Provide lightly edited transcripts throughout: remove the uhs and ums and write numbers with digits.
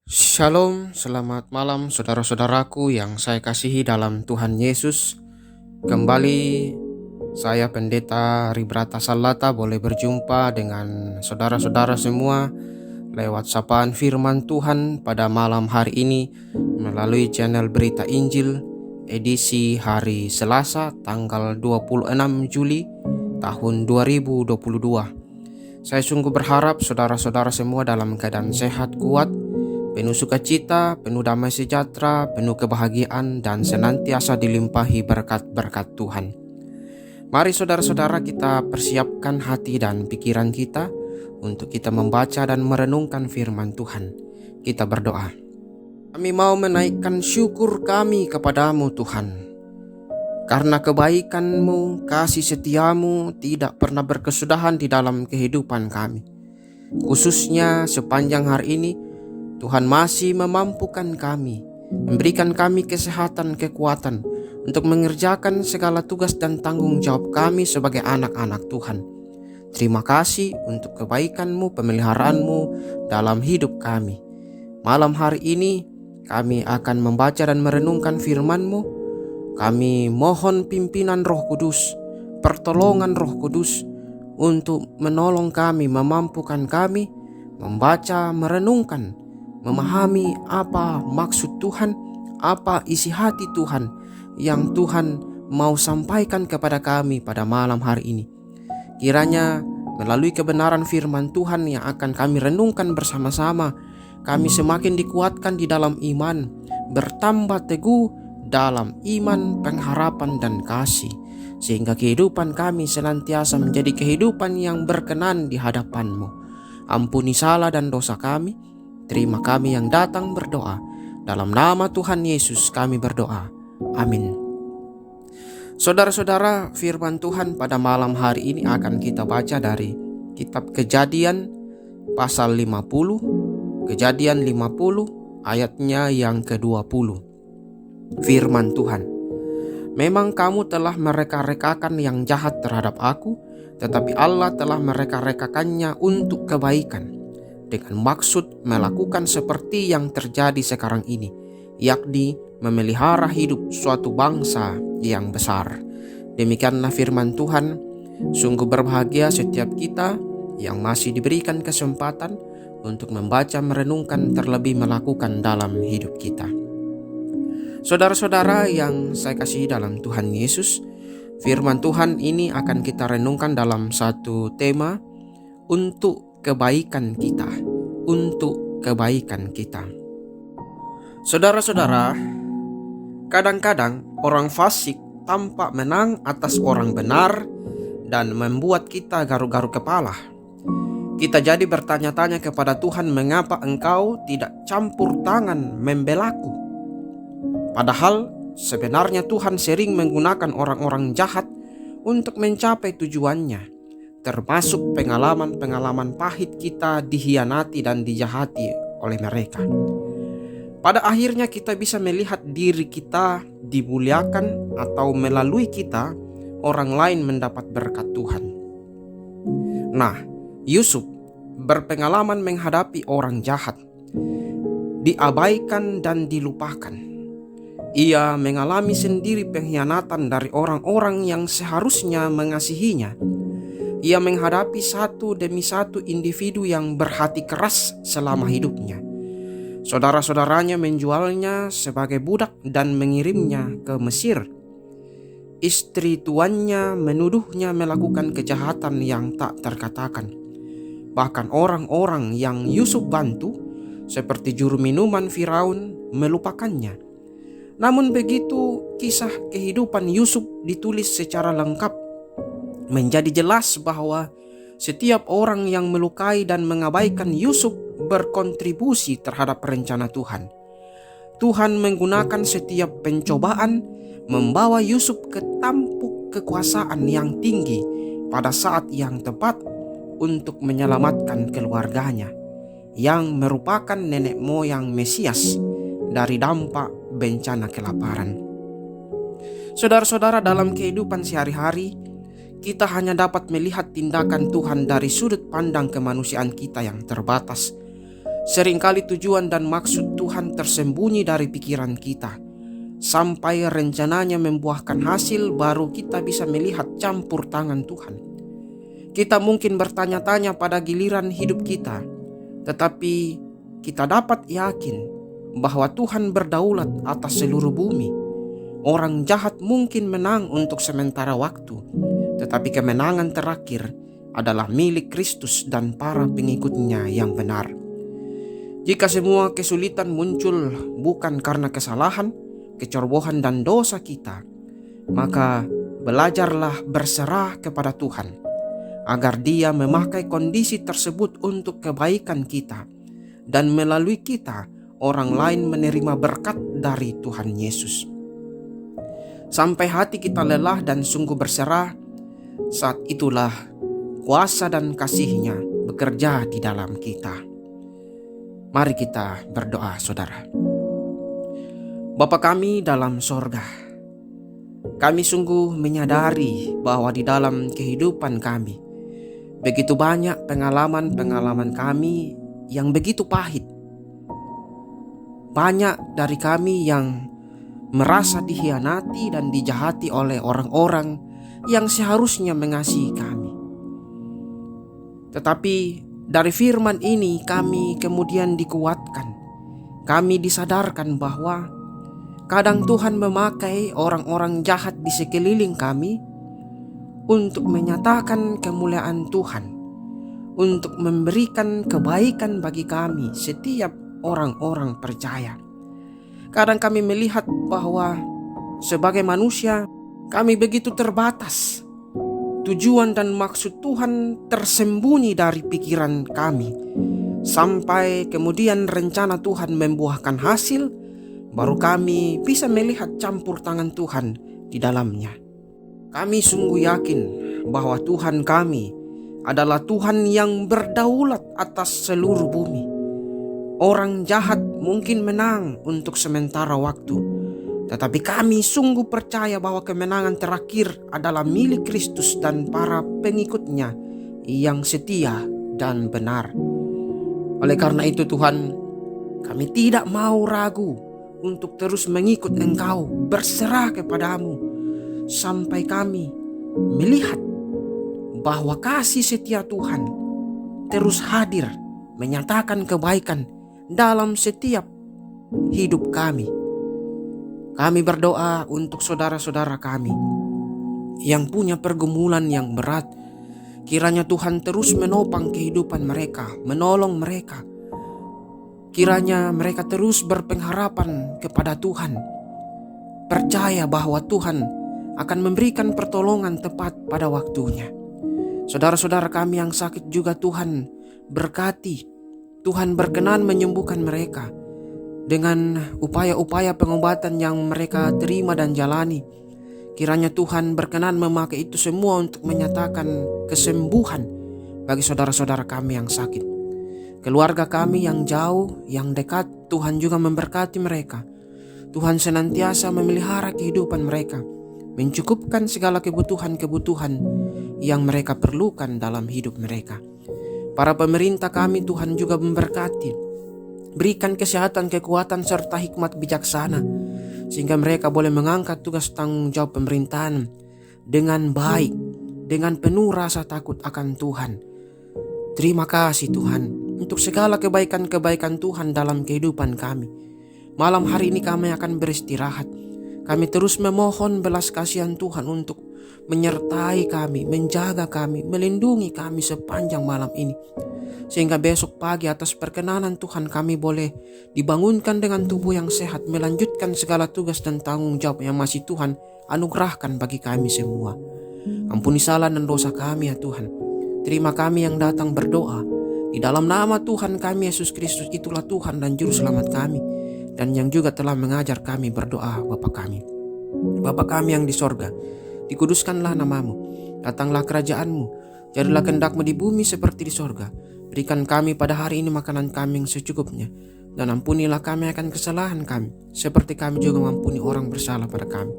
Shalom, selamat malam saudara-saudaraku yang saya kasihi dalam Tuhan Yesus. Kembali saya Pendeta Ribrata Salata boleh berjumpa dengan saudara-saudara semua lewat sapaan firman Tuhan pada malam hari ini melalui channel Berita Injil edisi hari Selasa tanggal 26 Juli tahun 2022. Saya sungguh berharap saudara-saudara semua dalam keadaan sehat, kuat, penuh sukacita, penuh damai sejahtera, penuh kebahagiaan, dan senantiasa dilimpahi berkat-berkat Tuhan. Mari saudara-saudara kita persiapkan hati dan pikiran kita untuk kita membaca dan merenungkan firman Tuhan. Kita berdoa. Kami mau menaikkan syukur kami kepadamu Tuhan, karena kebaikan-Mu, kasih setia-Mu tidak pernah berkesudahan di dalam kehidupan kami. Khususnya sepanjang hari ini, Tuhan masih memampukan kami, memberikan kami kesehatan, kekuatan untuk mengerjakan segala tugas dan tanggung jawab kami sebagai anak-anak Tuhan. Terima kasih untuk kebaikan-Mu, pemeliharaan-Mu dalam hidup kami. Malam hari ini kami akan membaca dan merenungkan firman-Mu. Kami mohon pimpinan Roh Kudus, pertolongan Roh Kudus untuk menolong kami, memampukan kami membaca, merenungkan, memahami apa maksud Tuhan, apa isi hati Tuhan yang Tuhan mau sampaikan kepada kami pada malam hari ini. Kiranya melalui kebenaran firman Tuhan yang akan kami renungkan bersama-sama, kami semakin dikuatkan di dalam iman, bertambah teguh dalam iman, pengharapan, dan kasih, sehingga kehidupan kami senantiasa menjadi kehidupan yang berkenan di hadapan-Mu. Ampuni salah dan dosa kami. Terima kami yang datang berdoa. Dalam nama Tuhan Yesus kami berdoa. Amin. Saudara-saudara, firman Tuhan pada malam hari ini akan kita baca dari kitab Kejadian pasal 50. Kejadian 50 ayatnya yang ke-20. Firman Tuhan. Memang kamu telah mereka-rekakan yang jahat terhadap aku, tetapi Allah telah mereka-rekakannya untuk kebaikan, dengan maksud melakukan seperti yang terjadi sekarang ini, yakni memelihara hidup suatu bangsa yang besar. Demikianlah firman Tuhan. Sungguh berbahagia setiap kita yang masih diberikan kesempatan untuk membaca, merenungkan, terlebih melakukan dalam hidup kita. Saudara-saudara yang saya kasihi dalam Tuhan Yesus, firman Tuhan ini akan kita renungkan dalam satu tema, untuk kebaikan kita, untuk kebaikan kita. Saudara-saudara, kadang-kadang orang fasik tampak menang atas orang benar dan membuat kita garuk-garuk kepala. Kita jadi bertanya-tanya kepada Tuhan, mengapa Engkau tidak campur tangan membelaku? Padahal sebenarnya Tuhan sering menggunakan orang-orang jahat untuk mencapai tujuannya, termasuk pengalaman-pengalaman pahit kita dihianati dan dijahati oleh mereka. Pada akhirnya kita bisa melihat diri kita dimuliakan, atau melalui kita orang lain mendapat berkat Tuhan. Nah, Yusuf berpengalaman menghadapi orang jahat, diabaikan dan dilupakan. Ia mengalami sendiri pengkhianatan dari orang-orang yang seharusnya mengasihinya. Ia menghadapi satu demi satu individu yang berhati keras selama hidupnya. Saudara-saudaranya menjualnya sebagai budak dan mengirimnya ke Mesir. Istri tuannya menuduhnya melakukan kejahatan yang tak terkatakan. Bahkan orang-orang yang Yusuf bantu, seperti juru minuman Firaun, melupakannya. Namun begitu kisah kehidupan Yusuf ditulis secara lengkap, menjadi jelas bahwa setiap orang yang melukai dan mengabaikan Yusuf berkontribusi terhadap rencana Tuhan. Tuhan menggunakan setiap pencobaan membawa Yusuf ke tampuk kekuasaan yang tinggi pada saat yang tepat untuk menyelamatkan keluarganya, yang merupakan nenek moyang Mesias dari dampak bencana kelaparan. Saudara-saudara, dalam kehidupan sehari-hari, kita hanya dapat melihat tindakan Tuhan dari sudut pandang kemanusiaan kita yang terbatas. Seringkali tujuan dan maksud Tuhan tersembunyi dari pikiran kita. Sampai rencananya membuahkan hasil, baru kita bisa melihat campur tangan Tuhan. Kita mungkin bertanya-tanya pada giliran hidup kita, tetapi kita dapat yakin bahwa Tuhan berdaulat atas seluruh bumi. Orang jahat mungkin menang untuk sementara waktu, tetapi kemenangan terakhir adalah milik Kristus dan para pengikutnya yang benar. Jika semua kesulitan muncul bukan karena kesalahan, kecerobohan dan dosa kita, maka belajarlah berserah kepada Tuhan, agar Dia memakai kondisi tersebut untuk kebaikan kita, dan melalui kita orang lain menerima berkat dari Tuhan Yesus. Sampai hati kita lelah dan sungguh berserah, saat itulah kuasa dan kasih-Nya bekerja di dalam kita. Mari kita berdoa, saudara. Bapa kami dalam sorga, kami sungguh menyadari bahwa di dalam kehidupan kami begitu banyak pengalaman-pengalaman kami yang begitu pahit. Banyak dari kami yang merasa dikhianati dan dijahati oleh orang-orang yang seharusnya mengasihi kami. Tetapi dari firman ini kami kemudian dikuatkan. Kami disadarkan bahwa kadang Tuhan memakai orang-orang jahat di sekeliling kami untuk menyatakan kemuliaan Tuhan, untuk memberikan kebaikan bagi kami setiap orang-orang percaya. Kadang kami melihat bahwa sebagai manusia kami begitu terbatas. Tujuan dan maksud Tuhan tersembunyi dari pikiran kami. Sampai kemudian rencana Tuhan membuahkan hasil, baru kami bisa melihat campur tangan Tuhan di dalamnya. Kami sungguh yakin bahwa Tuhan kami adalah Tuhan yang berdaulat atas seluruh bumi. Orang jahat mungkin menang untuk sementara waktu, tetapi kami sungguh percaya bahwa kemenangan terakhir adalah milik Kristus dan para pengikutnya yang setia dan benar. Oleh karena itu Tuhan, kami tidak mau ragu untuk terus mengikut Engkau, berserah kepadamu, sampai kami melihat bahwa kasih setia Tuhan terus hadir, menyatakan kebaikan dalam setiap hidup kami. Kami berdoa untuk saudara-saudara kami yang punya pergumulan yang berat. Kiranya Tuhan terus menopang kehidupan mereka, menolong mereka. Kiranya mereka terus berpengharapan kepada Tuhan, percaya bahwa Tuhan akan memberikan pertolongan tepat pada waktunya. Saudara-saudara kami yang sakit juga Tuhan berkati. Tuhan berkenan menyembuhkan mereka dengan upaya-upaya pengobatan yang mereka terima dan jalani. Kiranya Tuhan berkenan memakai itu semua untuk menyatakan kesembuhan bagi saudara-saudara kami yang sakit. Keluarga kami yang jauh, yang dekat, Tuhan juga memberkati mereka. Tuhan senantiasa memelihara kehidupan mereka, mencukupkan segala kebutuhan-kebutuhan yang mereka perlukan dalam hidup mereka. Para pemerintah kami Tuhan juga memberkati. Berikan kesehatan, kekuatan, serta hikmat bijaksana, sehingga mereka boleh mengangkat tugas tanggung jawab pemerintahan dengan baik, dengan penuh rasa takut akan Tuhan. Terima kasih Tuhan untuk segala kebaikan-kebaikan Tuhan dalam kehidupan kami. Malam hari ini kami akan beristirahat. Kami terus memohon belas kasihan Tuhan untuk menyertai kami, menjaga kami, melindungi kami sepanjang malam ini. Sehingga besok pagi atas perkenanan Tuhan kami boleh dibangunkan dengan tubuh yang sehat, melanjutkan segala tugas dan tanggung jawab yang masih Tuhan anugerahkan bagi kami semua. Ampuni salah dan dosa kami ya Tuhan. Terima kami yang datang berdoa. Di dalam nama Tuhan kami Yesus Kristus, itulah Tuhan dan Juru Selamat kami, dan yang juga telah mengajar kami berdoa. Bapa kami, Bapa kami yang di sorga, dikuduskanlah namamu, datanglah kerajaanmu, jadilah kehendakmu di bumi seperti di sorga. Berikan kami pada hari ini makanan kami yang secukupnya, dan ampunilah kami akan kesalahan kami, seperti kami juga mengampuni orang bersalah pada kami.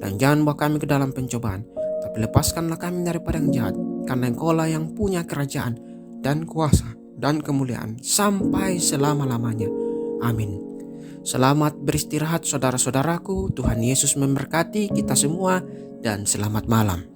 Dan jangan bawa kami ke dalam pencobaan, tapi lepaskanlah kami daripada yang jahat, karena Engkaulah yang punya kerajaan dan kuasa dan kemuliaan sampai selama-lamanya. Amin. Selamat beristirahat saudara-saudaraku. Tuhan Yesus memberkati kita semua dan selamat malam.